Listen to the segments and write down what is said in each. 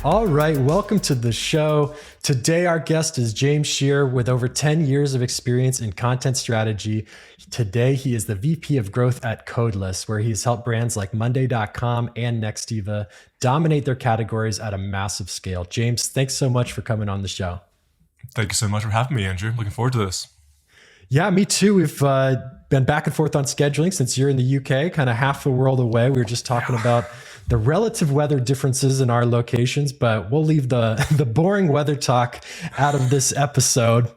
All right, welcome to the show. Today, our guest is James Scherer with over 10 years of experience in content strategy. Today, he is the VP of Growth at Codeless, where he's helped brands like Monday.com and Nextiva dominate their categories at a massive scale. James, thanks so much for coming on the show. Thank you so much for having me, Andrew. Looking forward to this. Yeah, me too. We've been back and forth on scheduling since you're in the UK, kind of half the world away. We were just talking about the relative weather differences in our locations, but we'll leave the boring weather talk out of this episode.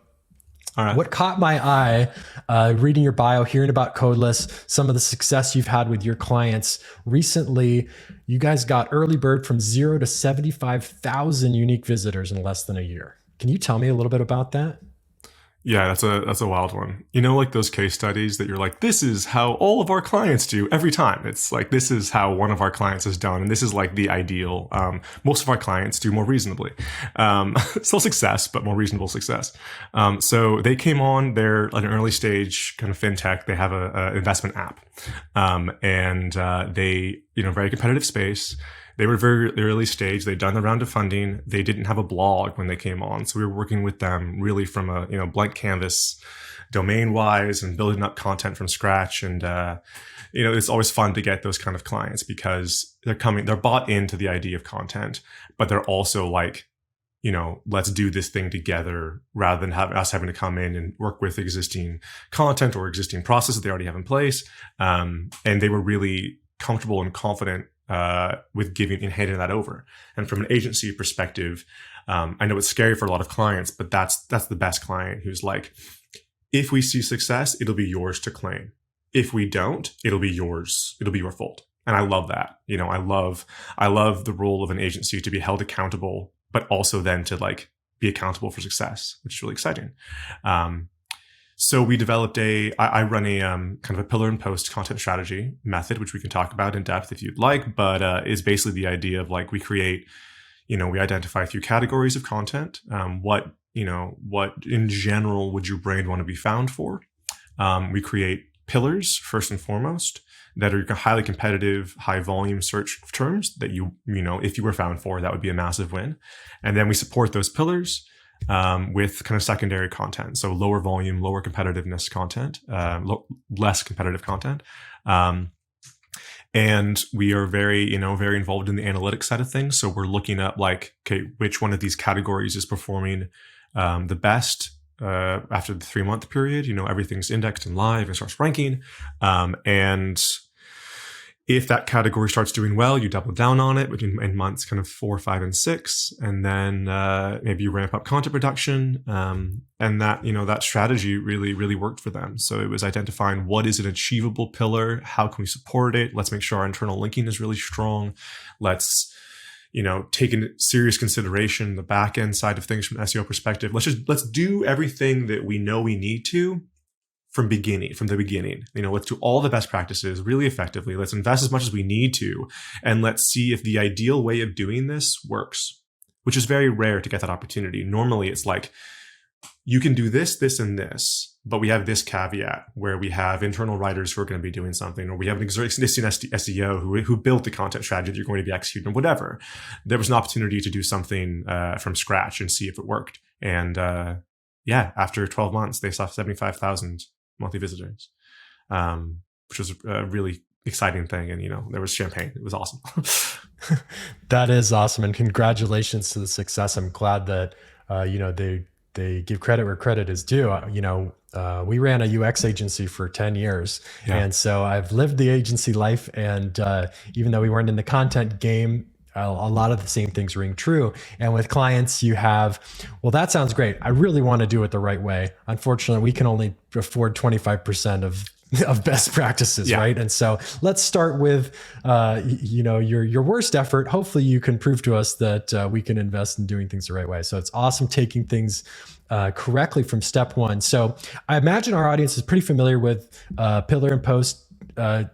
All right. What caught my eye, reading your bio, hearing about Codeless, some of the success you've had with your clients recently, you guys got early bird from 0 to 75,000 unique visitors in less than a year. Can you tell me a little bit about that? Yeah, that's a wild one. You know, like those case studies that you're like, this is how all of our clients do every time. It's like, this is how one of our clients has done. And this is like the ideal. Most of our clients do more reasonably. Still success, but more reasonable success. So they came on, they're at an early stage kind of fintech. They have a investment app. And they, very competitive space. They were very early stage. They'd done the round of funding. They didn't have a blog when they came on. So we were working with them really from a, blank canvas domain wise and building up content from scratch. And, it's always fun to get those kind of clients because they're bought into the idea of content, but they're also like, let's do this thing together rather than us having to come in and work with existing content or existing processes they already have in place. And they were really comfortable and confident with giving and handing that over. And from an agency perspective, I know it's scary for a lot of clients, but that's the best client who's like, if we see success, it'll be yours to claim. If we don't, it'll be yours. It'll be your fault. And I love that. I love the role of an agency to be held accountable, but also then to like be accountable for success, which is really exciting. So we developed I run a kind of a pillar and post content strategy method, which we can talk about in depth if you'd like, but is basically the idea of like we create, we identify a few categories of content. What in general would your brand want to be found for? We create pillars first and foremost that are highly competitive, high volume search terms that if you were found for, that would be a massive win. And then we support those pillars with kind of secondary content. So lower volume, lower competitiveness content, less competitive content. And we are very involved in the analytics side of things. So we're looking at like, okay, which one of these categories is performing the best after the 3-month period. Everything's indexed and live and starts ranking. And if that category starts doing well, you double down on it in months kind of 4, 5, and 6, and then maybe you ramp up content production. And that strategy really worked for them. So it was identifying what is an achievable pillar, how can we support it? Let's make sure our internal linking is really strong. Let's take into serious consideration the back end side of things from an SEO perspective. Let's do everything that we know we need to. From the beginning, let's do all the best practices really effectively. Let's invest as much as we need to, and let's see if the ideal way of doing this works, which is very rare to get that opportunity. Normally it's like, you can do this, this, and this, but we have this caveat where we have internal writers who are going to be doing something, or we have an existing SEO who built the content strategy that you're going to be executing, whatever. There was an opportunity to do something from scratch and see if it worked. And after 12 months, they saw 75,000 monthly visitors, which was a really exciting thing. And, there was champagne. It was awesome. That is awesome. And congratulations to the success. I'm glad that, they give credit where credit is due. We ran a UX agency for 10 years. Yeah. And so I've lived the agency life. And even though we weren't in the content game, a lot of the same things ring true. And with clients, you have, well, that sounds great. I really want to do it the right way. Unfortunately, we can only afford 25% of best practices, yeah. Right? And so let's start with, your worst effort. Hopefully you can prove to us that we can invest in doing things the right way. So it's awesome taking things correctly from step one. So I imagine our audience is pretty familiar with pillar and post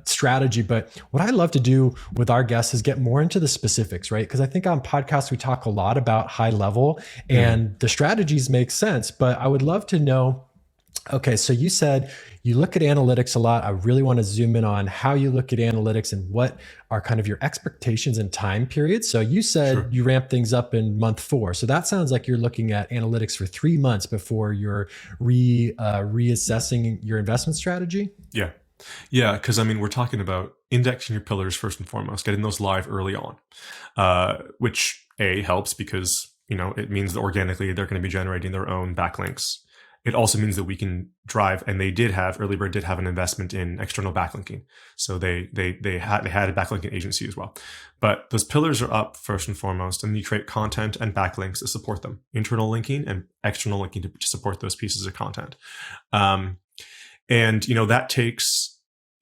strategy, but what I love to do with our guests is get more into the specifics, right? Because I think on podcasts, we talk a lot about high level and the strategies make sense, but I would love to know Okay, so you said you look at analytics a lot. I really want to zoom in on how you look at analytics and what are kind of your expectations and time periods. So you said Sure. you ramp things up in month 4. So that sounds like you're looking at analytics for 3 months before you're reassessing your investment strategy. Yeah. Yeah, because I mean, we're talking about indexing your pillars first and foremost, getting those live early on, which A helps because it means that organically they're going to be generating their own backlinks. It also means that we can drive, and Early Bird did have an investment in external backlinking, so they had a backlinking agency as well. But those pillars are up first and foremost, and you create content and backlinks that support them, internal linking and external linking to support those pieces of content. And that takes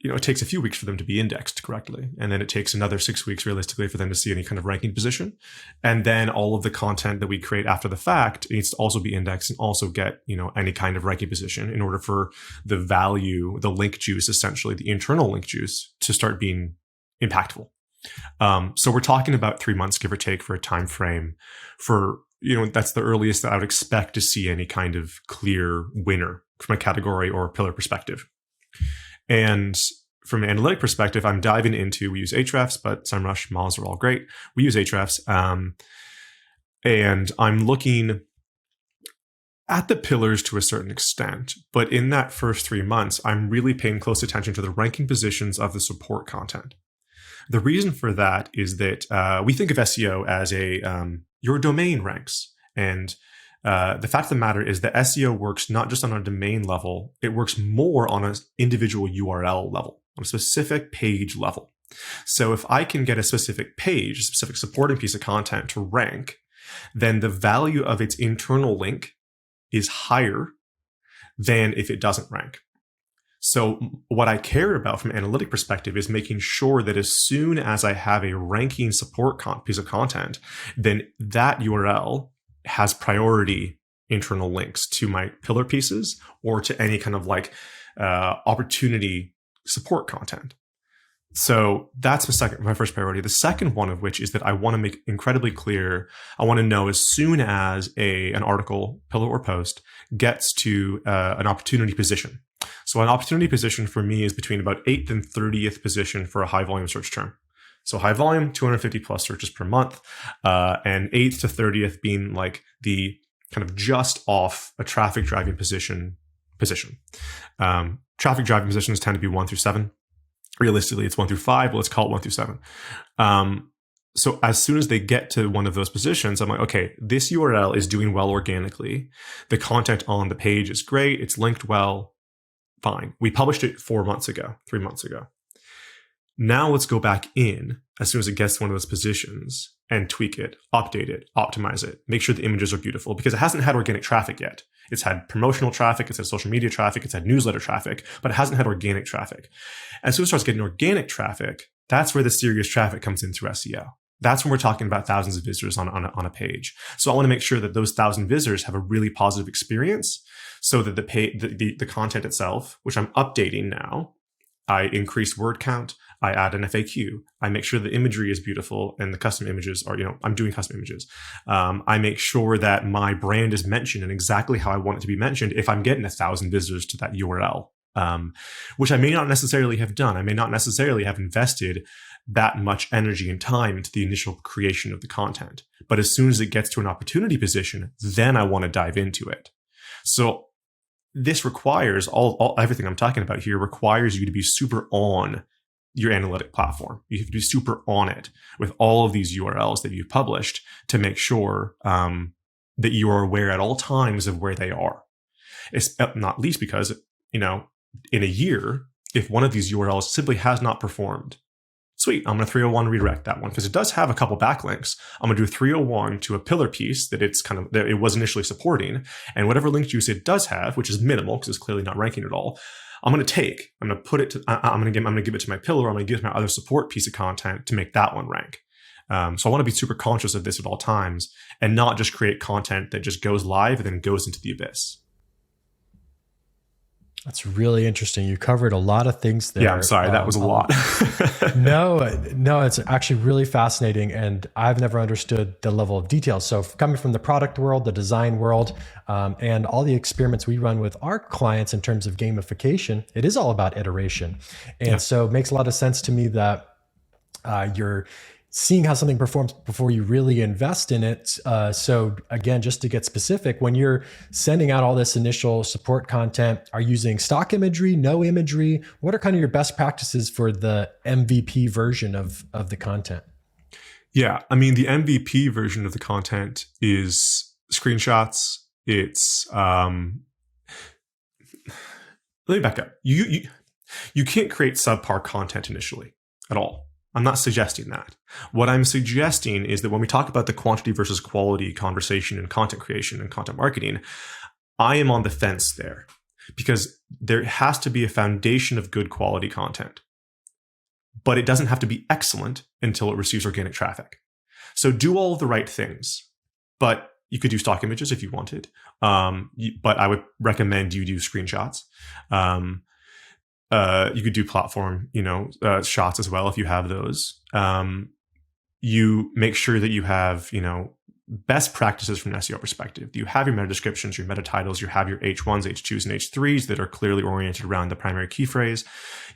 it takes a few weeks for them to be indexed correctly, and then it takes another 6 weeks realistically for them to see any kind of ranking position. And then all of the content that we create after the fact needs to also be indexed and also get any kind of ranking position in order for the value, the link juice, essentially the internal link juice, to start being impactful. So we're talking about 3 months, give or take, for a time frame. For that's the earliest that I would expect to see any kind of clear winner from a category or pillar perspective. And from an analytic perspective, I'm diving into, we use Ahrefs, but SEMrush, Moz are all great. We use Ahrefs. And I'm looking at the pillars to a certain extent. But in that first 3 months, I'm really paying close attention to the ranking positions of the support content. The reason for that is that we think of SEO as your domain ranks. And the fact of the matter is that SEO works not just on a domain level, it works more on an individual URL level, on a specific page level. So if I can get a specific page, a specific supporting piece of content to rank, then the value of its internal link is higher than if it doesn't rank. So what I care about from an analytic perspective is making sure that as soon as I have a ranking support piece of content, then that URL has priority internal links to my pillar pieces or to any kind of opportunity support content. So that's my first priority. The second one of which is that I want to make incredibly clear. I want to know as soon as an article, pillar or post, gets to an opportunity position. So an opportunity position for me is between about 8th and 30th position for a high volume search term. So high volume, 250 plus searches per month, and 8th to 30th being like the kind of just off a traffic driving position. Traffic driving positions tend to be 1 through 7. Realistically, it's 1 through 5, but let's call it 1 through 7. So as soon as they get to one of those positions, I'm like, okay, this URL is doing well organically. The content on the page is great. It's linked well. Fine. We published it 3 months ago. Now let's go back in as soon as it gets to one of those positions and tweak it, update it, optimize it, make sure the images are beautiful, because it hasn't had organic traffic yet. It's had promotional traffic, it's had social media traffic, it's had newsletter traffic, but it hasn't had organic traffic. As soon as it starts getting organic traffic, that's where the serious traffic comes in through SEO. That's when we're talking about thousands of visitors on a page. So I want to make sure that those 1,000 visitors have a really positive experience, so that the content itself, which I'm updating now, I increase word count, I add an FAQ, I make sure the imagery is beautiful and the custom images are, I'm doing custom images. I make sure that my brand is mentioned and exactly how I want it to be mentioned if I'm getting 1,000 visitors to that URL, which I may not necessarily have done. I may not necessarily have invested that much energy and time into the initial creation of the content. But as soon as it gets to an opportunity position, then I want to dive into it. So this requires everything I'm talking about here requires you to be super on your analytic platform. You have to be super on it with all of these URLs that you've published to make sure that you are aware at all times of where they are. It's not least because, in a year, if one of these URLs simply has not performed, sweet, I'm going to 301 redirect that one because it does have a couple backlinks. I'm going to do 301 to a pillar piece that it was initially supporting, and whatever link juice it does have, which is minimal because it's clearly not ranking at all, I'm going to put it to, I'm going to give it to my pillar. I'm going to give it to my other support piece of content to make that one rank. So I want to be super conscious of this at all times and not just create content that just goes live and then goes into the abyss. That's really interesting. You covered a lot of things Yeah, I'm there. sorry, that was a lot. No, no, it's actually really fascinating. And I've never understood the level of detail. So, coming from the product world, the design world, and all the experiments we run with our clients in terms of gamification, it is all about iteration. And Yeah. so, it makes a lot of sense to me that you're seeing how something performs before you really invest in it. So again, just to get specific, when you're sending out all this initial support content, are you using stock imagery, no imagery? What are kind of your best practices for the MVP version of the content? Yeah, I mean the MVP version of the content is screenshots. It's let me back up. You can't create subpar content initially at all. I'm not suggesting that. What I'm suggesting is that when we talk about the quantity versus quality conversation in content creation and content marketing, I am on the fence there because there has to be a foundation of good quality content, but it doesn't have to be excellent until it receives organic traffic. So do all of the right things, but you could do stock images if you wanted. But I would recommend you do screenshots. You could do platform, shots as well if you have those. You make sure that you have, best practices from an SEO perspective. You have your meta descriptions, your meta titles, you have your H1s, H2s, and H3s that are clearly oriented around the primary key phrase.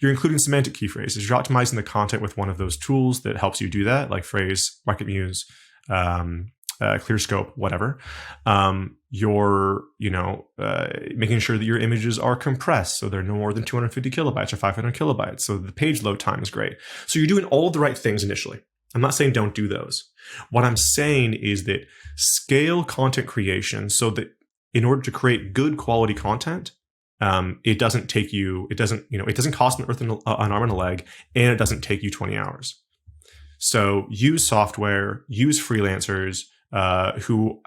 You're including semantic key phrases. You're optimizing the content with one of those tools that helps you do that, like Phrase, Market Muse, ClearScope, whatever. You're, making sure that your images are compressed so they're no more than 250 kilobytes or 500 kilobytes. So the page load time is great. So you're doing all the right things initially. I'm not saying don't do those. What I'm saying is that scale content creation so that in order to create good quality content, it doesn't cost an arm and a leg, and it doesn't take you 20 hours. So use software, use freelancers who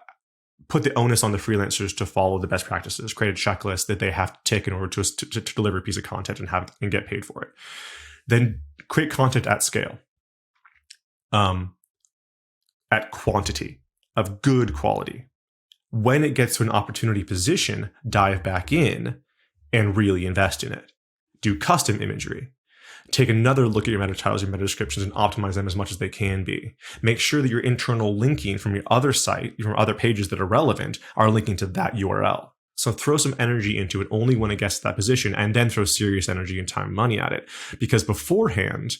put the onus on the freelancers to follow the best practices, create a checklist that they have to tick in order to deliver a piece of content and get paid for it. Then create content at scale. At quantity of good quality. When it gets to an opportunity position, dive back in and really invest in it. Do custom imagery. Take another look at your meta titles, your meta descriptions, and optimize them as much as they can be. Make sure that your internal linking from your other site, from other pages that are relevant, are linking to that URL. So throw some energy into it only when it gets to that position, and then throw serious energy and time and money at it. Because beforehand,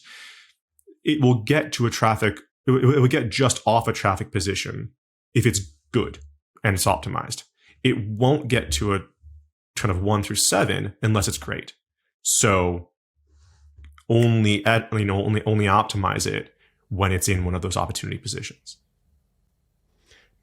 it will get to it will get just off a traffic position if it's good and it's optimized. It won't get to a kind of 1 through 7 unless it's great. So only optimize it when it's in one of those opportunity positions.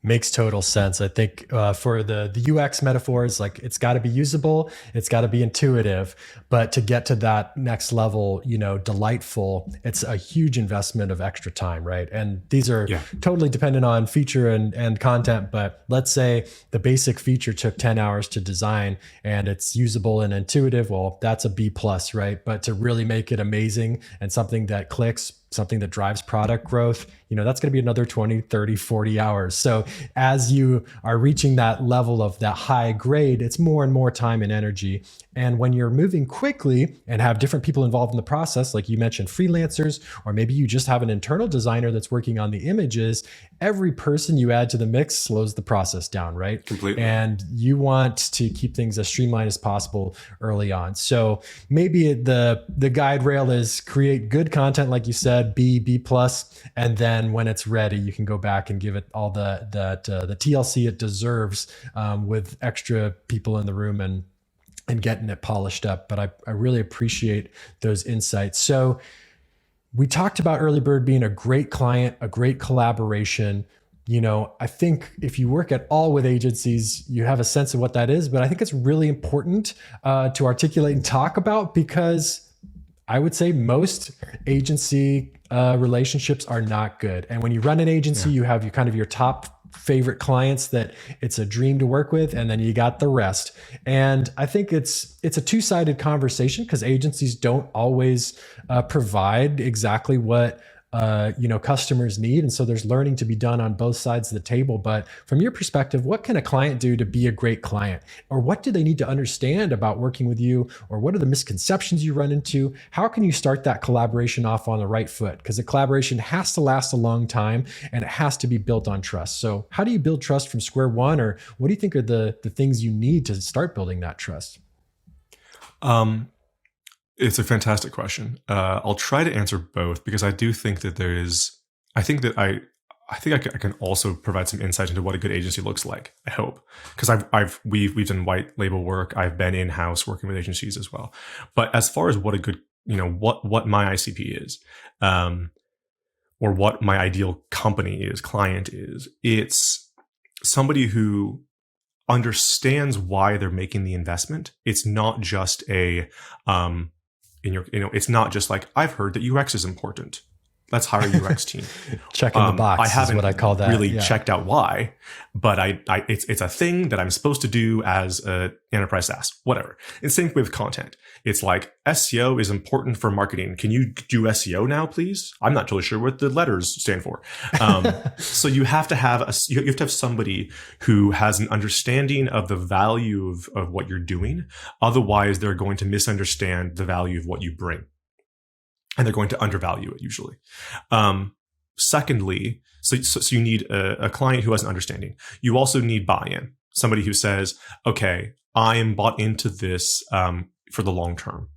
Makes total sense. I think for the UX metaphors, like it's got to be usable, it's got to be intuitive, but to get to that next level, delightful, it's a huge investment of extra time, right? And these are totally dependent on feature and content, but let's say the basic feature took 10 hours to design and it's usable and intuitive. Well, that's a B plus, right? But to really make it amazing and something that clicks, something that drives product growth, that's going to be another 20, 30, 40 hours. So as you are reaching that level of that high grade, it's more and more time and energy. And when you're moving quickly and have different people involved in the process, like you mentioned, freelancers, or maybe you just have an internal designer that's working on the images, every person you add to the mix slows the process down, right? Completely. And you want to keep things as streamlined as possible early on. So maybe the guide rail is create good content, like you said, B plus, and then when it's ready, you can go back and give it all the TLC it deserves with extra people in the room and getting it polished up. But I really appreciate those insights. So we talked about Early Bird being a great client, a great collaboration. I think if you work at all with agencies, you have a sense of what that is. But I think it's really important to articulate and talk about, because I would say most agency relationships are not good. And when you run an agency, you have your top favorite clients that it's a dream to work with, and then you got the rest. And I think it's a two-sided conversation, because agencies don't always provide exactly what customers need. And so there's learning to be done on both sides of the table. But from your perspective, what can a client do to be a great client? Or what do they need to understand about working with you? Or what are the misconceptions you run into? How can you start that collaboration off on the right foot? Because the collaboration has to last a long time and it has to be built on trust. So how do you build trust from square one? Or what do you think are the things you need to start building that trust? It's a fantastic question. I'll try to answer both because I do think that there is. I think that I can also provide some insight into what a good agency looks like. I hope, because we've done white label work. I've been in house working with agencies as well. But as far as what a good, what my ICP is, or what my ideal company is, client is, it's somebody who understands why they're making the investment. It's not just it's not just like, I've heard that UX is important, let's hire a UX team. Checking the box I haven't is what I call that. really checked out why, but it's a thing that I'm supposed to do as an enterprise SaaS, whatever. And same with content. It's like, SEO is important for marketing. Can you do SEO now, please? I'm not totally sure what the letters stand for. So you have to have somebody who has an understanding of the value of what you're doing. Otherwise, they're going to misunderstand the value of what you bring, and they're going to undervalue it usually. Secondly, so you need a client who has an understanding. You also need buy-in. Somebody who says, okay, I am bought into this for the long term.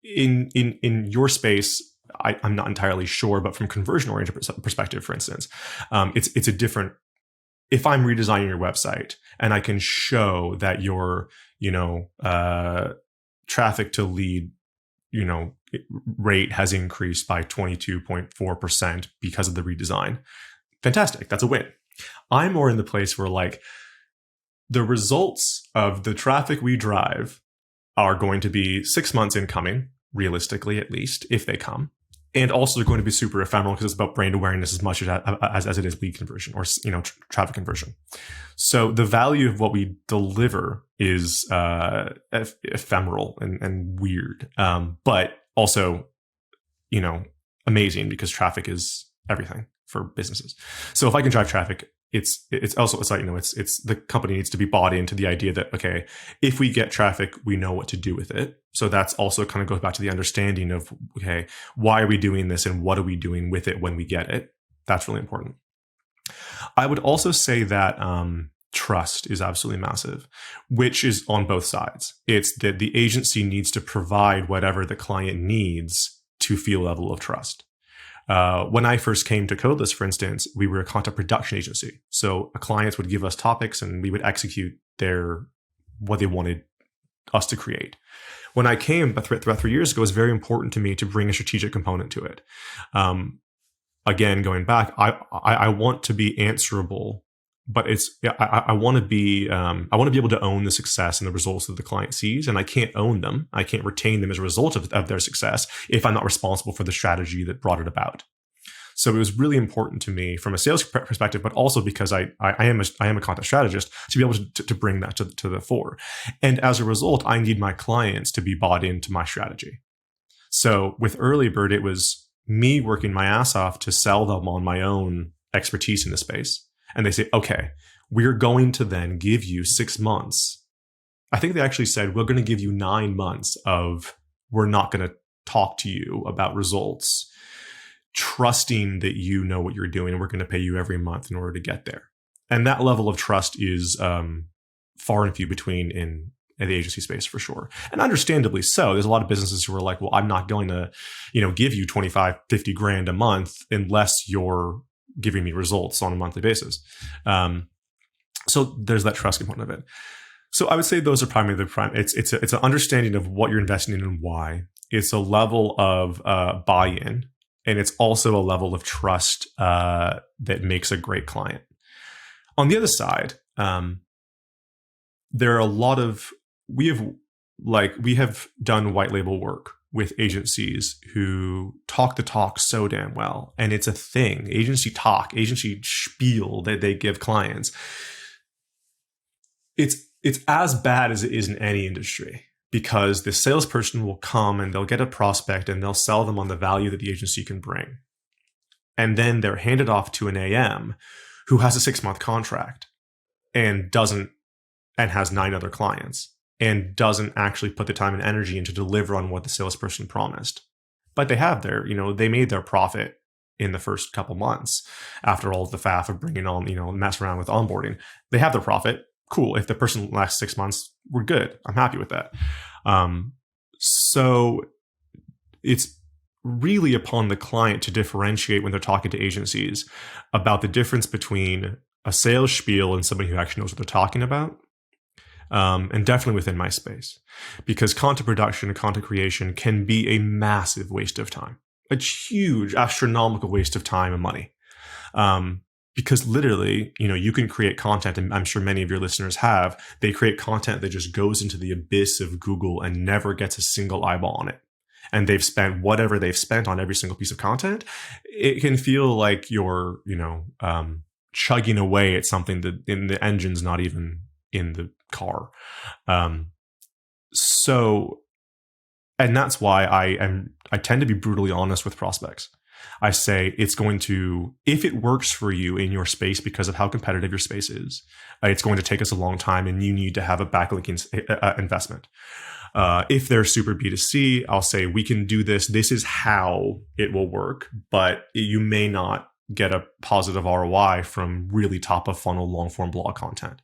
In your space, I'm not entirely sure, but from conversion-oriented perspective, for instance, it's a different. If I'm redesigning your website and I can show that your traffic to lead rate has increased by 22.4% because of the redesign, fantastic, that's a win. I'm more in the place where, like, the results of the traffic we drive are going to be 6 months incoming, realistically, at least, if they come. And also they're going to be super ephemeral because it's about brand awareness as much as it is lead conversion or traffic conversion. So the value of what we deliver is ephemeral and weird, but also amazing, because traffic is everything for businesses. So if I can drive traffic, it's the company needs to be bought into the idea that, okay, if we get traffic, we know what to do with it. So that's also kind of goes back to the understanding of, okay, why are we doing this and what are we doing with it when we get it? That's really important. I would also say that trust is absolutely massive, which is on both sides. It's that the agency needs to provide whatever the client needs to feel a level of trust. When I first came to Codeless, for instance, we were a content production agency. So clients would give us topics and we would execute what they wanted us to create. When I came about 3 years ago, it was very important to me to bring a strategic component to it. Again, going back, I want to be answerable, but I want to be able to own the success and the results that the client sees, and I can't own them. I can't retain them as a result of their success if I'm not responsible for the strategy that brought it about. So it was really important to me from a sales perspective, but also because I am a content strategist, to be able to bring that to the fore. And as a result, I need my clients to be bought into my strategy. So with Early Bird, it was me working my ass off to sell them on my own expertise in the space. And they say, okay, we're going to then give you 6 months. I think they actually said, we're going to give you 9 months of, we're not going to talk to you about results, trusting that you know what you're doing, and we're going to pay you every month in order to get there. And that level of trust is far and few between in the agency space, for sure. And understandably so. There's a lot of businesses who are like, well, I'm not going to, give you 25, 50 grand a month unless you're giving me results on a monthly basis. So there's that trust component of it. So I would say those are primarily the prime. It's an understanding of what you're investing in and why. It's a level of buy-in, and it's also a level of trust that makes a great client. On the other side, there are a lot of we have done white label work with agencies who talk the talk so damn well. And it's a thing. Agency talk, agency spiel that they give clients. It's as bad as it is in any industry, because the salesperson will come and they'll get a prospect and they'll sell them on the value that the agency can bring. and then they're handed off to an AM who has a 6-month contract and has 9 other clients and doesn't actually put the time and energy in to deliver on what the salesperson promised. But they have they made their profit in the first couple months after all of the faff of bringing on, mess around with onboarding. They have their profit. Cool. If the person lasts 6 months, we're good. I'm happy with that. So it's really upon the client to differentiate when they're talking to agencies about the difference between a sales spiel and somebody who actually knows what they're talking about. And definitely within my space, because content production and content creation can be a massive waste of time, a huge astronomical waste of time and money. Because literally, you can create content, and I'm sure many of your listeners have, they create content that just goes into the abyss of Google and never gets a single eyeball on it. And they've spent whatever they've spent on every single piece of content. It can feel like you're, chugging away at something that in the engine's not even in the car. And that's why I tend to be brutally honest with prospects. I say it's going to, if it works for you in your space because of how competitive your space is, it's going to take us a long time and you need to have a backlinking investment. If they're super B2C, I'll say we can do this. This is how it will work, but you may not get a positive ROI from really top of funnel long form blog content.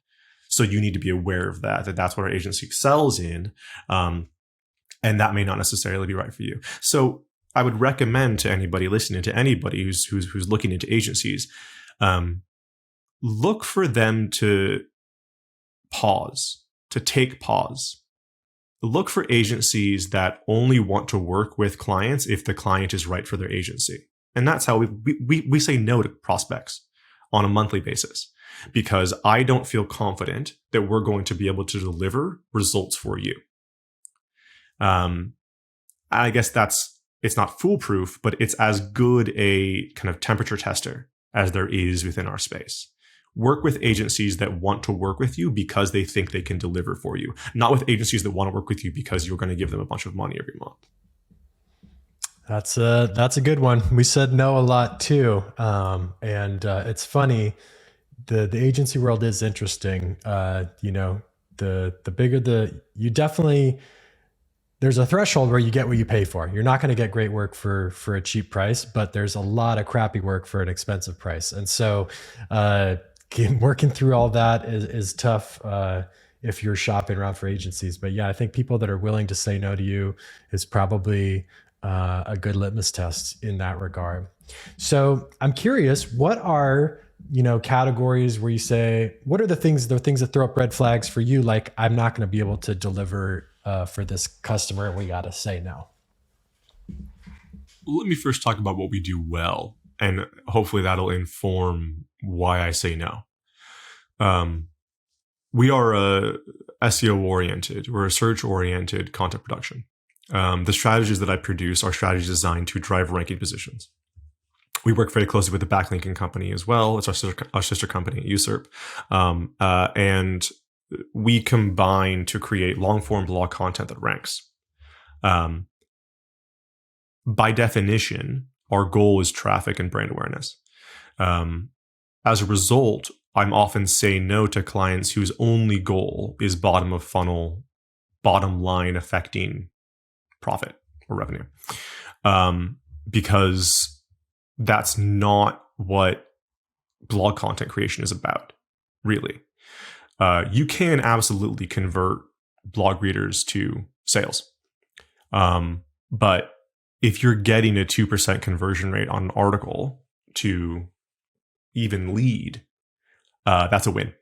So you need to be aware of that's what our agency excels in. And that may not necessarily be right for you. So I would recommend to anybody listening, to anybody who's looking into agencies, look for them to take pause. Look for agencies that only want to work with clients if the client is right for their agency. And that's how we say no to prospects on a monthly basis, because I don't feel confident that we're going to be able to deliver results for you. I guess it's not foolproof, but it's as good a kind of temperature tester as there is within our space. Work with agencies that want to work with you because they think they can deliver for you, not with agencies that want to work with you because you're going to give them a bunch of money every month. That's a good one. We said no a lot too. And it's funny, the agency world is interesting. The bigger you definitely, there's a threshold where you get what you pay for. You're not going to get great work for a cheap price, but there's a lot of crappy work for an expensive price. And so working through all that is tough if you're shopping around for agencies. But yeah, I think people that are willing to say no to you is probably a good litmus test in that regard. So I'm curious, what are categories where you say, what are the things that throw up red flags for you? Like, I'm not going to be able to deliver for this customer, and we got to say no. Let me first talk about what we do well, and hopefully that'll inform why I say no. We are SEO oriented. We're a search oriented content production. The strategies that I produce are strategies designed to drive ranking positions. We work very closely with the backlinking company as well. It's our sister company, Usurp. And we combine to create long form blog content that ranks. By definition, our goal is traffic and brand awareness. As a result, I'm often saying no to clients whose only goal is bottom of funnel, bottom line affecting profit or revenue. Because that's not what blog content creation is about, really. You can absolutely convert blog readers to sales. But if you're getting a 2% conversion rate on an article to even lead, that's a win.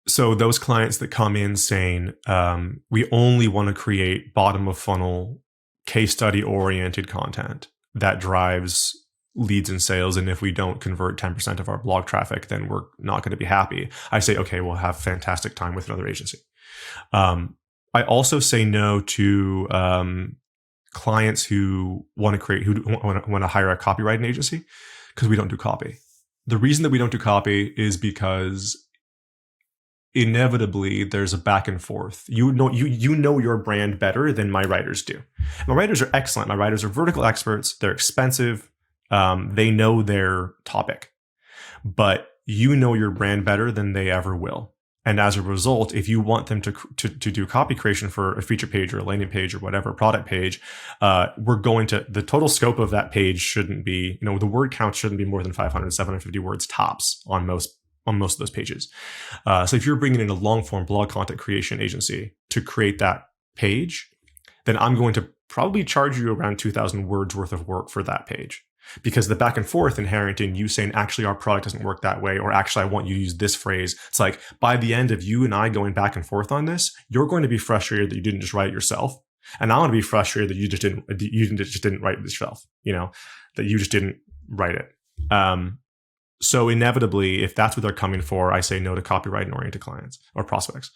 So those clients that come in saying, we only want to create bottom of funnel, case study oriented content that drives leads and sales, and if we don't convert 10% of our blog traffic, then we're not going to be happy. I say, okay, we'll have fantastic time with another agency. I also say no to clients who want to hire a copywriting agency, because we don't do copy. The reason that we don't do copy is because inevitably there's a back and forth. You know your brand better than my writers do. My writers are excellent. My writers are vertical experts. They're expensive. They know their topic, but you know your brand better than they ever will. And as a result, if you want them to do copy creation for a feature page or a landing page or whatever, product page, the total scope of that page shouldn't be, the word count shouldn't be more than 500, 750 words tops on most of those pages. So if you're bringing in a long form blog content creation agency to create that page, then I'm going to probably charge you around 2,000 words worth of work for that page. Because the back and forth inherent in you saying, actually, our product doesn't work that way, or actually, I want you to use this phrase. It's like, by the end of you and I going back and forth on this, you're going to be frustrated that you didn't just write it yourself. And I'm going to be frustrated that you just didn't write it yourself, that you just didn't write it. So inevitably, if that's what they're coming for, I say no to copywriting-oriented clients or prospects.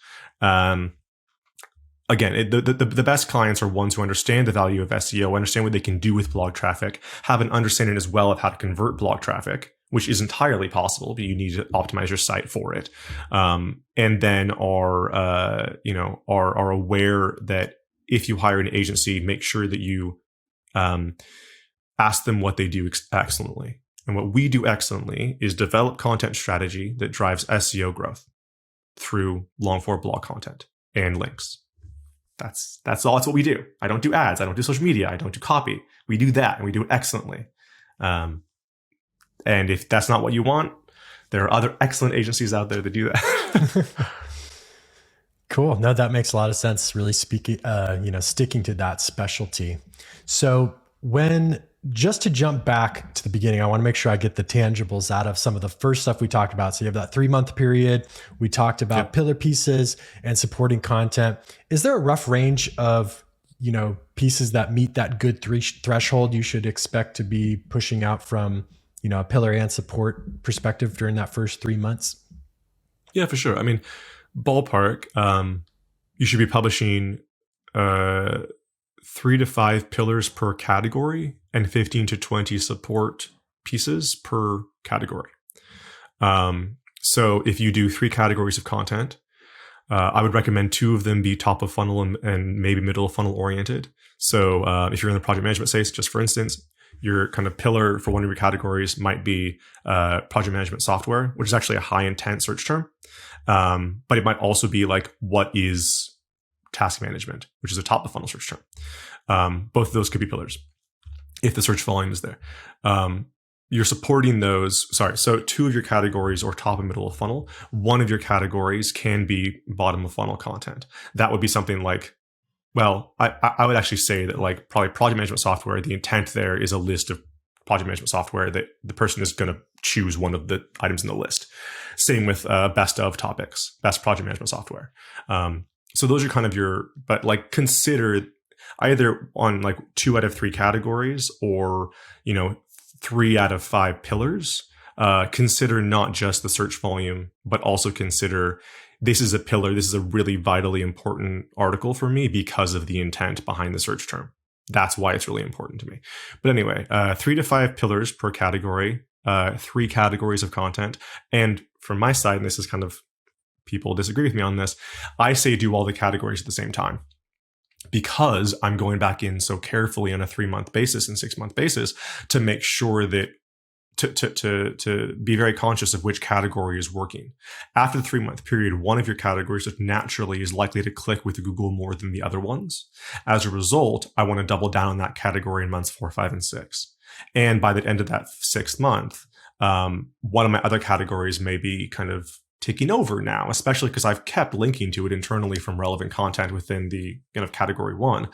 Again, the best clients are ones who understand the value of SEO, understand what they can do with blog traffic, have an understanding as well of how to convert blog traffic, which is entirely possible, but you need to optimize your site for it. And then are aware that if you hire an agency, make sure that you ask them what they do excellently. And what we do excellently is develop content strategy that drives SEO growth through long form blog content and links. That's what we do. I don't do ads. I don't do social media. I don't do copy. We do that, and we do it excellently. And if that's not what you want, there are other excellent agencies out there that do that. Cool. No, that makes a lot of sense. Really sticking to that specialty. So just to jump back to the beginning, I want to make sure I get the tangibles out of some of the first stuff we talked about. So you have that 3-month period. We talked about pillar pieces and supporting content. Is there a rough range of, pieces that meet that good threshold you should expect to be pushing out from, a pillar and support perspective during that first 3 months? Yeah, for sure. I mean, ballpark, you should be publishing 3 to 5 pillars per category and 15 to 20 support pieces per category. So if you do 3 categories of content, I would recommend 2 of them be top of funnel and maybe middle of funnel oriented. So if you're in the project management space, just for instance, your kind of pillar for one of your categories might be project management software, which is actually a high intent search term. But it might also be like, what is task management, which is a top of funnel search term. Both of those could be pillars if the search volume is there. You're supporting those. So 2 of your categories are top and middle of funnel. 1 of your categories can be bottom of funnel content. That would be something like, well, I would actually say that like probably project management software, the intent there is a list of project management software that the person is going to choose one of the items in the list. Same with best of topics, best project management software. So those are kind of but like consider either on like 2 out of 3 categories or, 3 out of 5 pillars. Consider not just the search volume, but also consider this is a pillar. This is a really vitally important article for me because of the intent behind the search term. That's why it's really important to me. But anyway, 3 to 5 pillars per category, 3 categories of content. And from my side, and this is kind of, people disagree with me on this, I say do all the categories at the same time, because I'm going back in so carefully on a 3-month basis and 6-month basis to make sure that to be very conscious of which category is working. After the 3-month period, one of your categories just naturally is likely to click with Google more than the other ones. As a result, I want to double down on that category in months 4, 5, and 6. And by the end of that 6th month, one of my other categories may be kind of taking over now, especially because I've kept linking to it internally from relevant content within the category 1.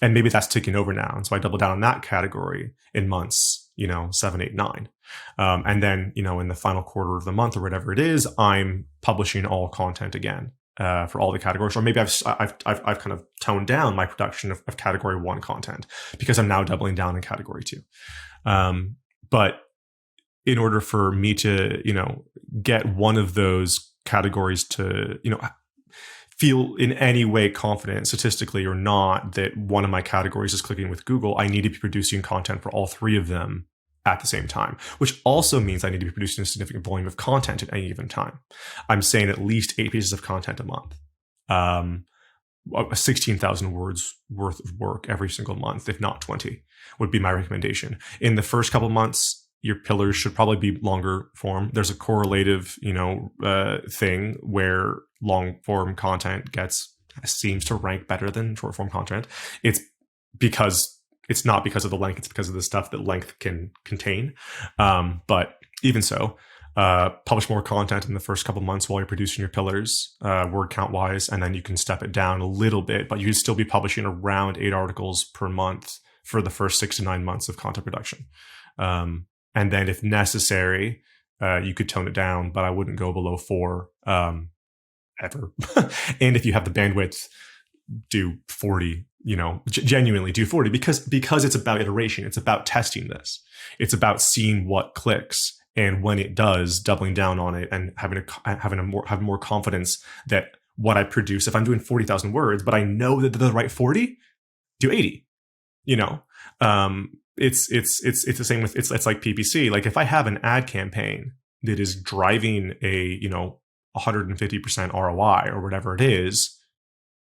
And maybe that's taking over now. And so I double down on that category in months 7, 8, 9. And then, in the final quarter of the month or whatever it is, I'm publishing all content again for all the categories. Or maybe I've kind of toned down my production of category 1 content because I'm now doubling down in category 2. But in order for me to, get one of those categories to, feel in any way confident, statistically or not, that one of my categories is clicking with Google, I need to be producing content for all 3 of them at the same time, which also means I need to be producing a significant volume of content at any given time. I'm saying at least 8 pieces of content a month. 16,000 words worth of work every single month, if not 20, would be my recommendation. In the first couple months, your pillars should probably be longer form. There's a correlative, thing where long form content seems to rank better than short form content. It's not because of the length, it's because of the stuff that length can contain. But even so, publish more content in the first couple months while you're producing your pillars, word count wise, and then you can step it down a little bit, but you'd still be publishing around 8 articles per month for the first 6 to 9 months of content production. And then if necessary, you could tone it down, but I wouldn't go below 4 ever. And if you have the bandwidth, do 40, genuinely do 40, because it's about iteration. It's about testing this. It's about seeing what clicks. And when it does, doubling down on it and having more confidence that what I produce, if I'm doing 40,000 words, but I know that they're the right 40, do 80. It's the same with it's like PPC. Like if I have an ad campaign that is driving a 150% ROI or whatever it is,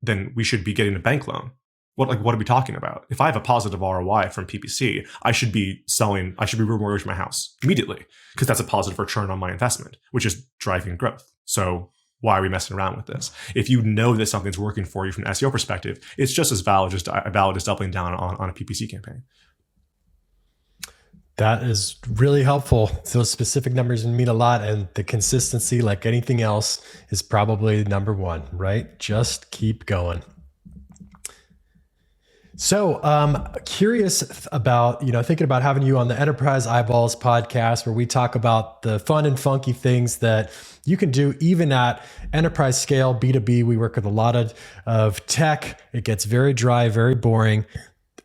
then we should be getting a bank loan. What are we talking about? If I have a positive ROI from PPC, I should be remortgaging my house immediately, because that's a positive return on my investment, which is driving growth. So why are we messing around with this? If you know that something's working for you from an SEO perspective, it's just as valid as doubling down on a PPC campaign. That is really helpful. Those specific numbers mean a lot, and the consistency, like anything else, is probably number one, right? Just keep going. So curious about, thinking about having you on the Enterprise Eyeballs podcast, where we talk about the fun and funky things that you can do even at enterprise scale, B2B. We work with a lot of tech. It gets very dry, very boring.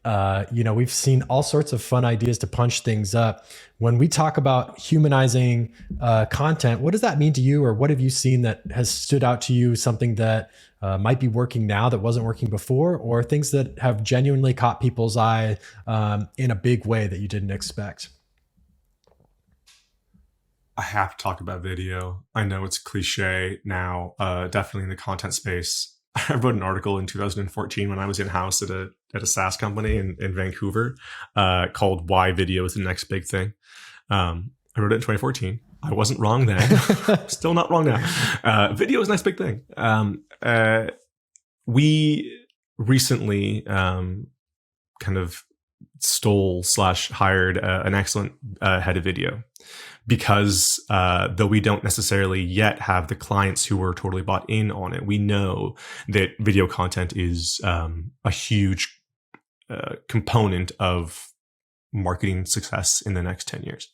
We've seen all sorts of fun ideas to punch things up. When we talk about humanizing content, what does that mean to you, or what have you seen that has stood out to you, something that might be working now that wasn't working before, or things that have genuinely caught people's eye in a big way that you didn't expect? I have to talk about video. I know it's cliche now, definitely in the content space. I wrote an article in 2014 when I was in-house at a SaaS company in Vancouver called "Why Video is the Next Big Thing." I wrote it in 2014. I wasn't wrong then. Still not wrong now. Video is the next big thing. We recently kind of hired an excellent head of video, because though we don't necessarily yet have the clients who are totally bought in on it, we know that video content is a huge component of marketing success in the next 10 years.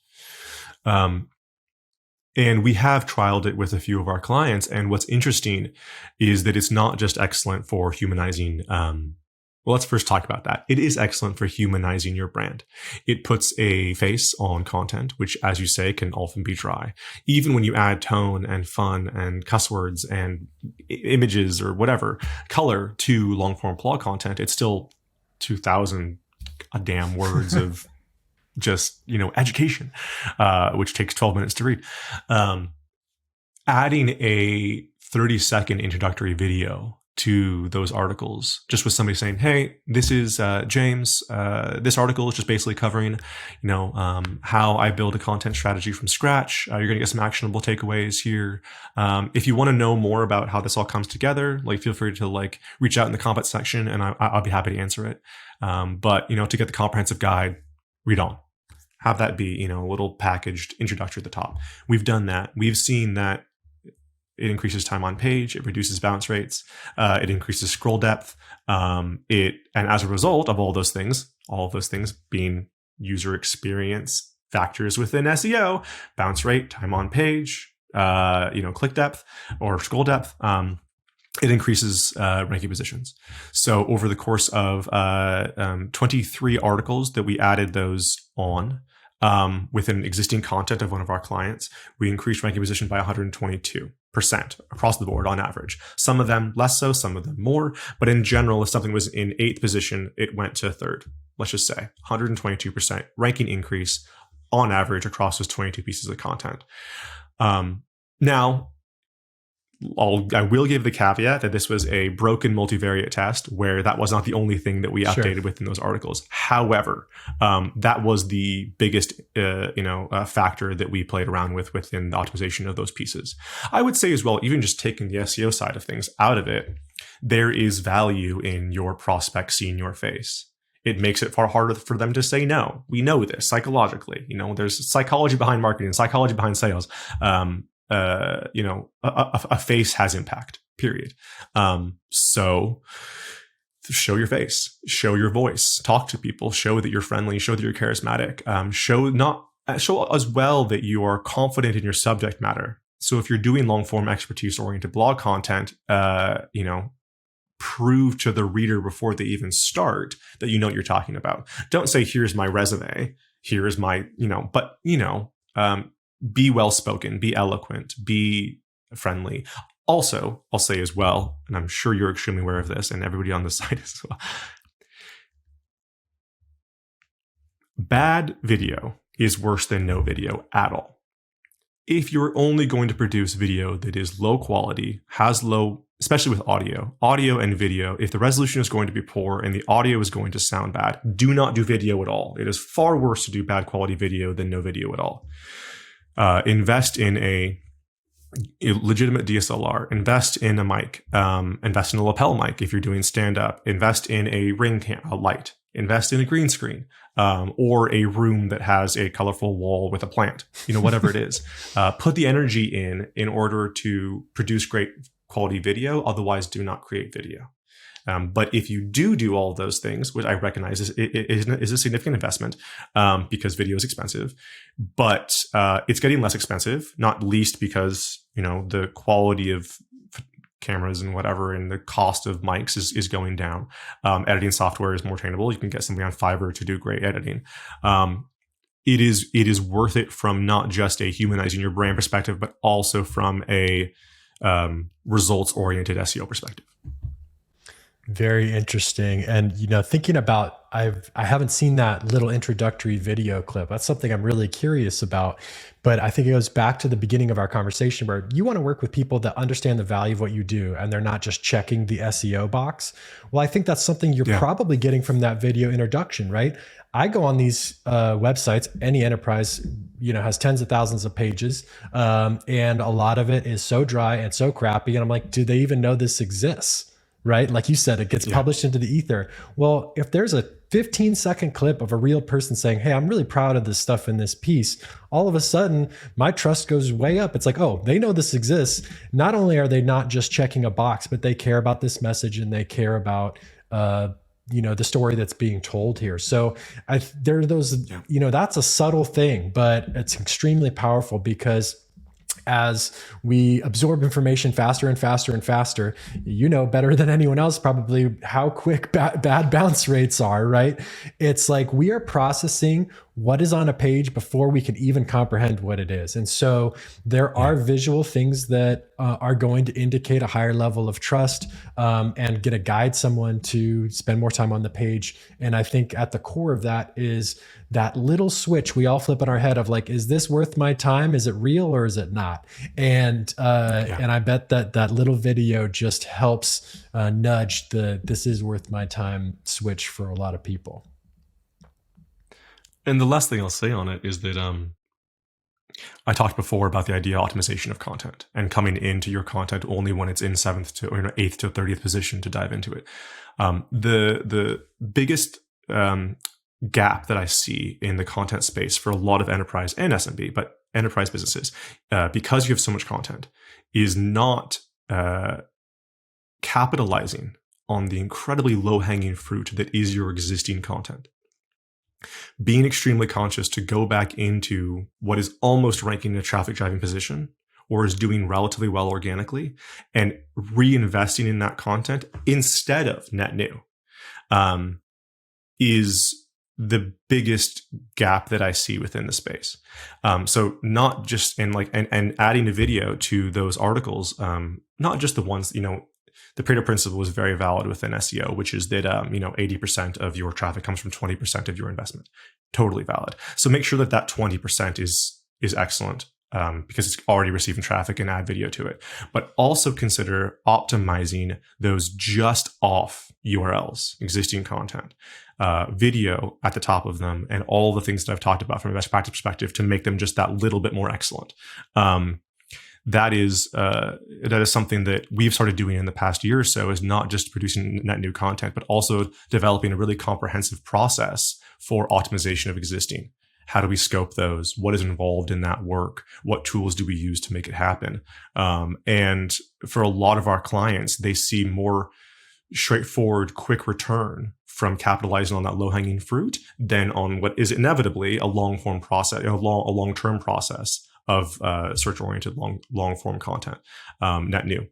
And we have trialed it with a few of our clients. And what's interesting is that it's not just excellent for humanizing. Well, let's first talk about that. It is excellent for humanizing your brand. It puts a face on content, which, as you say, can often be dry. Even when you add tone and fun and cuss words and images or whatever, color to long form blog content, it's still 2,000 damn words of just, education, which takes 12 minutes to read. Adding a 30-second introductory video to those articles, just with somebody saying, "Hey, this is James. This article is just basically covering, how I build a content strategy from scratch. You're going to get some actionable takeaways here. If you want to know more about how this all comes together, feel free to reach out in the comment section, and I'll be happy to answer it. But to get the comprehensive guide, read on. Have that be, a little packaged introductory at the top." We've done that. We've seen that it increases time on page. It reduces bounce rates. It increases scroll depth. And as a result of all of those things being user experience factors within SEO, bounce rate, time on page, click depth or scroll depth, it increases ranking positions. So over the course of 23 articles that we added those on, within existing content of one of our clients, we increased ranking position by 122% across the board on average. Some of them less so, some of them more. But in general, if something was in 8th position, it went to 3rd. Let's just say 122% ranking increase on average across those 22 pieces of content. Now, I will give the caveat that this was a broken multivariate test where that was not the only thing that we Sure. updated within those articles. However, that was the biggest factor that we played around with within the optimization of those pieces. I would say as well, even just taking the SEO side of things out of it, there is value in your prospect seeing your face. It makes it far harder for them to say no. We know this psychologically. There's psychology behind marketing, psychology behind sales. A face has impact, period. So show your face, show your voice, talk to people, show that you're friendly, show that you're charismatic, show as well that you are confident in your subject matter. So if you're doing long form expertise oriented blog content, prove to the reader before they even start that you know what you're talking about. Don't say, here's my resume, here's my, be well-spoken, be eloquent, be friendly. Also, I'll say as well, and I'm sure you're extremely aware of this, and everybody on the site as well, bad video is worse than no video at all. If you're only going to produce video that is low quality, has low, especially with audio and video, if the resolution is going to be poor and the audio is going to sound bad, do not do video at all. It is far worse to do bad quality video than no video at all. Invest in a legitimate DSLR, invest in a mic, invest in a lapel mic if you're doing stand-up, invest in a a light, invest in a green screen, or a room that has a colorful wall with a plant, whatever it is. Put the energy in order to produce great quality video. Otherwise, do not create video. But if you do all of those things, which I recognize is a significant investment, because video is expensive, but it's getting less expensive, not least because the quality of cameras and whatever and the cost of mics is going down. Editing software is more trainable. You can get somebody on Fiverr to do great editing. It is worth it from not just a humanizing your brand perspective, but also from a results-oriented SEO perspective. Very interesting. And, thinking about, I haven't seen that little introductory video clip. That's something I'm really curious about. But I think it goes back to the beginning of our conversation where you want to work with people that understand the value of what you do and they're not just checking the SEO box. Well, I think that's something you're probably getting from that video introduction, right? I go on these websites, any enterprise, has tens of thousands of pages. And a lot of it is so dry and so crappy. And I'm like, do they even know this exists? Right? Like you said, it gets published into the ether. Well, if there's a 15-second clip of a real person saying, hey, I'm really proud of this stuff in this piece, all of a sudden my trust goes way up. It's like, oh, they know this exists. Not only are they not just checking a box, but they care about this message and they care about, the story that's being told here. So there are those, that's a subtle thing, but it's extremely powerful because as we absorb information faster and faster and faster, better than anyone else probably how quick bad bounce rates are, right? It's like we are processing what is on a page before we can even comprehend what it is. And so there are visual things that are going to indicate a higher level of trust and going to guide someone to spend more time on the page. And I think at the core of that is that little switch we all flip in our head of like, is this worth my time? Is it real or is it not? And I bet that little video just helps nudge the this is worth my time switch for a lot of people. And the last thing I'll say on it is that I talked before about the idea of optimization of content and coming into your content only when it's in 7th to 8th to 30th position to dive into it. The biggest gap that I see in the content space for a lot of enterprise and SMB, but enterprise businesses, because you have so much content, is not capitalizing on the incredibly low-hanging fruit that is your existing content. Being extremely conscious to go back into what is almost ranking in a traffic driving position or is doing relatively well organically and reinvesting in that content instead of net new is the biggest gap that I see within the space. So not just and adding a video to those articles, not just the ones, the Pareto principle is very valid within SEO, which is that 80% of your traffic comes from 20% of your investment. Totally valid. So make sure that 20% is excellent. because it's already receiving traffic, and add video to it. But also consider optimizing those just off URLs, existing content, video at the top of them, and all the things that I've talked about from a best practice perspective to make them just that little bit more excellent. That is something that we've started doing in the past year or so, is not just producing net new content, but also developing a really comprehensive process for optimization of existing. How do we scope those? What is involved in that work? What tools do we use to make it happen? And for a lot of our clients, they see more straightforward, quick return from capitalizing on that low-hanging fruit than on what is inevitably a long-form process, a long-term process of search-oriented long-form content, net new.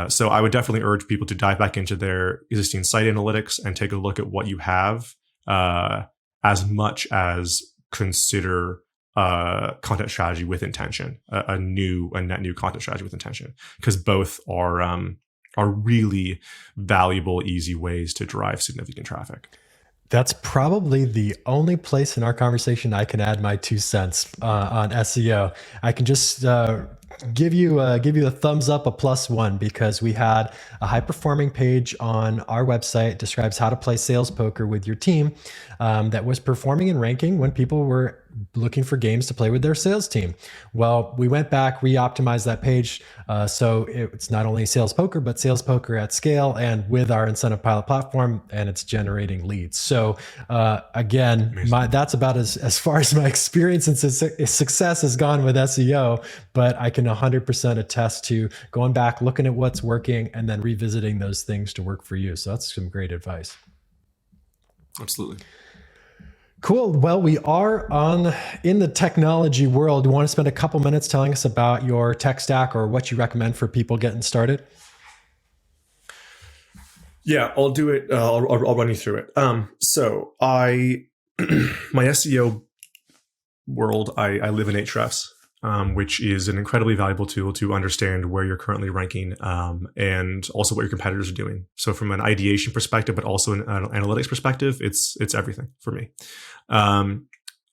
So I would definitely urge people to dive back into their existing site analytics and take a look at what you have, as much as consider content strategy with intention, a net new content strategy with intention, because both are really valuable, easy ways to drive significant traffic. That's probably the only place in our conversation I can add my 2 cents on SEO. I can just give you a thumbs up, a +1, because we had a high performing page on our website, describes how to play sales poker with your team, that was performing and ranking when people were looking for games to play with their sales team. Well, we went back, re-optimized that page, so it's not only sales poker, but sales poker at scale and with our incentive pilot platform, and it's generating leads. So again, that's about as far as my experience and success has gone with SEO, but I can 100% attest to going back, looking at what's working, and then revisiting those things to work for you. So that's some great advice. Absolutely. Cool. Well, we are in the technology world. Do you want to spend a couple minutes telling us about your tech stack or what you recommend for people getting started? Yeah, I'll do it. I'll run you through it. So my SEO world, I live in Ahrefs, which is an incredibly valuable tool to understand where you're currently ranking, and also what your competitors are doing. So from an ideation perspective, but also an analytics perspective, it's everything for me.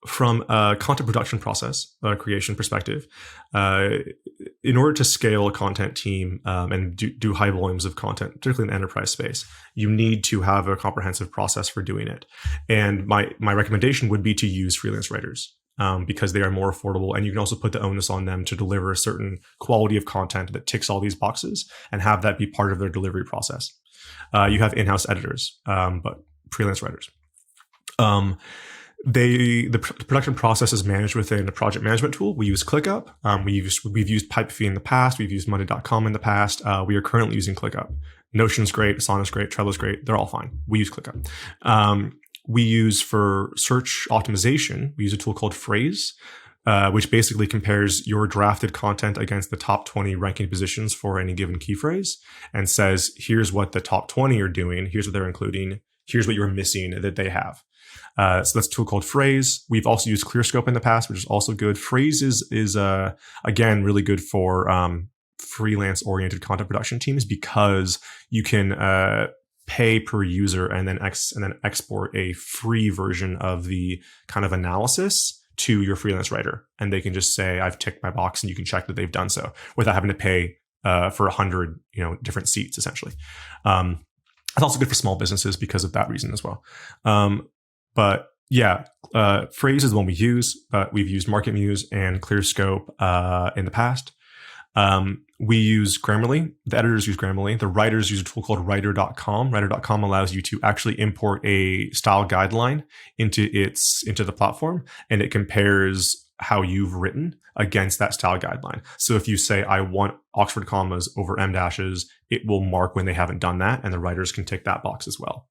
From a content production process, creation perspective, in order to scale a content team and do high volumes of content, particularly in the enterprise space, you need to have a comprehensive process for doing it. And my recommendation would be to use freelance writers. Because they are more affordable, and you can also put the onus on them to deliver a certain quality of content that ticks all these boxes and have that be part of their delivery process. You have in-house editors, but freelance writers. The production process is managed within a project management tool. We use ClickUp. We've used Pipefy in the past. We've used Monday.com in the past. We are currently using ClickUp. Notion's great. Asana's great. Trello's great. They're all fine. We use ClickUp. We use for search optimization, we use a tool called Phrase, which basically compares your drafted content against the top 20 ranking positions for any given key phrase and says, here's what the top 20 are doing, here's what they're including, here's what you're missing that they have. So that's a tool called Phrase. We've also used ClearScope in the past, which is also good. Phrase is again, really good for freelance-oriented content production teams, because you can pay per user and then export a free version of the kind of analysis to your freelance writer, and they can just say, I've ticked my box, and you can check that they've done so without having to pay for 100 different seats, essentially. It's also good for small businesses because of that reason as well. But yeah, Phrase is the one we use, but we've used MarketMuse and ClearScope in the past. We use Grammarly. The editors use Grammarly. The writers use a tool called writer.com. Writer.com allows you to actually import a style guideline into the platform, and it compares how you've written against that style guideline. So if you say, I want Oxford commas over em dashes, it will mark when they haven't done that, and the writers can tick that box as well.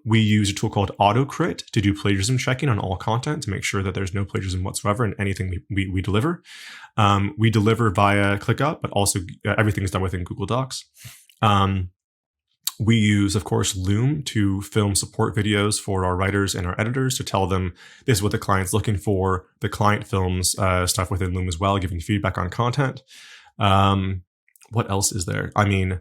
We use a tool called AutoCrit to do plagiarism checking on all content to make sure that there's no plagiarism whatsoever in anything we deliver. We deliver via ClickUp, but also everything is done within Google Docs. We use, of course, Loom to film support videos for our writers and our editors to tell them this is what the client's looking for. The client films stuff within Loom as well, giving feedback on content. What else is there? I mean,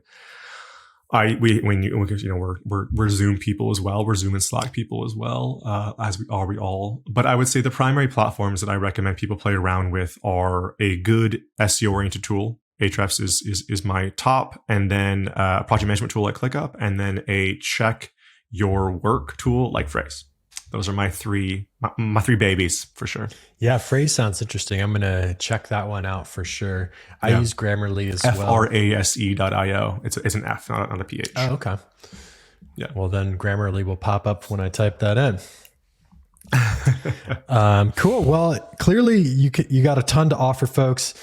We're Zoom people as well. We're Zoom and Slack people as well, as we all. But I would say the primary platforms that I recommend people play around with are a good SEO oriented tool. Ahrefs is my top, and then a project management tool like ClickUp, and then a check your work tool like Phrase. Those are my three babies for sure. Yeah, Phrase sounds interesting. I'm gonna check that one out for sure. I use Grammarly as well. Frase.io. It's an F, not a PH. Oh, okay. Yeah. Well, then Grammarly will pop up when I type that in. Cool. Well, clearly you got a ton to offer, folks,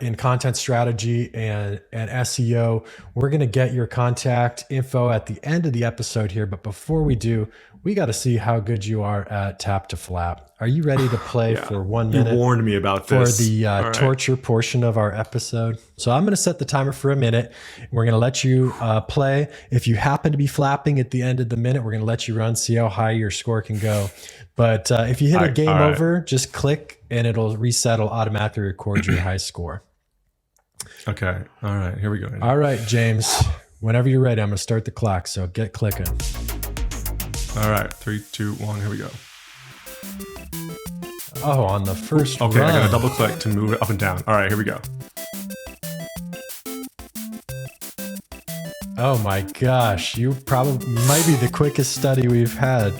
in content strategy and SEO. We're going to get your contact info at the end of the episode here. But before we do, we got to see how good you are at tap to flap. Are you ready to play for 1 minute? You warned me about this. For the torture portion of our episode. So I'm going to set the timer for a minute. We're going to let you play. If you happen to be flapping at the end of the minute, we're going to let you run, see how high your score can go. But if you hit a game over, just click and it'll reset. It'll automatically record your high score. Okay. All right. Here we go. All right, James. Whenever you're ready, I'm going to start the clock. So get clicking. All right. 3, 2, 1. Here we go. Oh, on the first Okay, run. I got to double click to move it up and down. All right, here we go. Oh my gosh. You probably might be the quickest study we've had.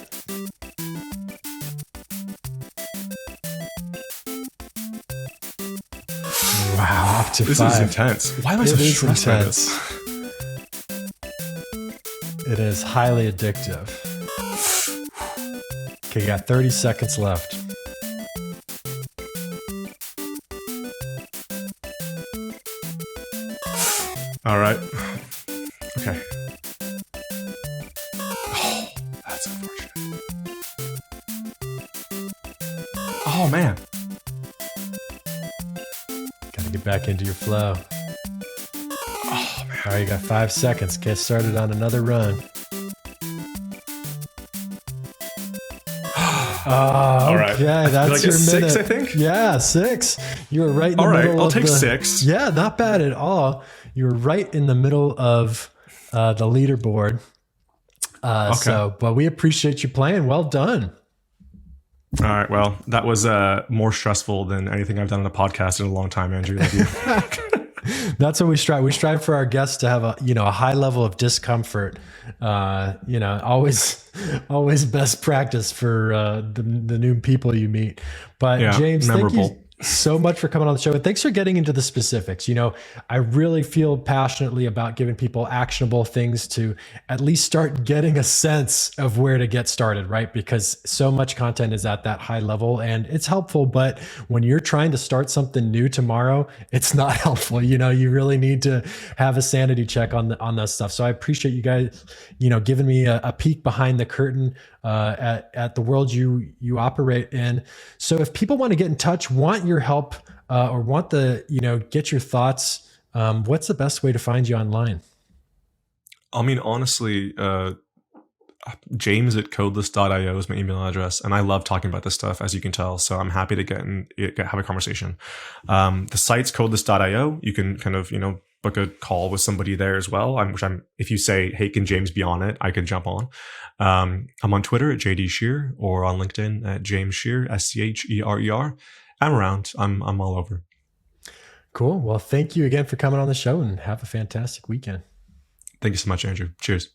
Wow, up to this 5. Is intense. Why am I so stressed by this? It is highly addictive. Okay, you got 30 seconds left. All right. Okay. Oh, that's unfortunate. Oh, man. Gotta get back into your flow. Oh, man. All right, you got 5 seconds. Get started on another run. All right. Okay, that's your minute. 6, I think. Yeah, 6. You were right in the middle. All right, I'll take 6. Yeah, not bad at all. You were right in the middle of the leaderboard. Okay. But we appreciate you playing. Well done. All right. Well, that was more stressful than anything I've done on a podcast in a long time, Andrew. Thank you. That's what we strive. We strive for our guests to have a high level of discomfort. Always best practice for the new people you meet. But James, memorable. Thank you so much for coming on the show, and thanks for getting into the specifics. I really feel passionately about giving people actionable things to at least start getting a sense of where to get started, right? Because so much content is at that high level and it's helpful, but when you're trying to start something new tomorrow, it's not helpful. You really need to have a sanity check on that stuff. So I appreciate you guys, giving me a peek behind the curtain at the world you operate in. So if people want to get in touch, want your help, or want get your thoughts, what's the best way to find you online? I mean, honestly, James@codeless.io is my email address, and I love talking about this stuff, as you can tell. So I'm happy to have a conversation. The site's codeless.io. You can kind of book a call with somebody there as well. If you say, "Hey, can James be on it?" I can jump on. I'm on Twitter at JD Scherer, or on LinkedIn at James Scherer, Scherer. I'm around. I'm all over. Cool. Well, thank you again for coming on the show, and have a fantastic weekend. Thank you so much, Andrew. Cheers.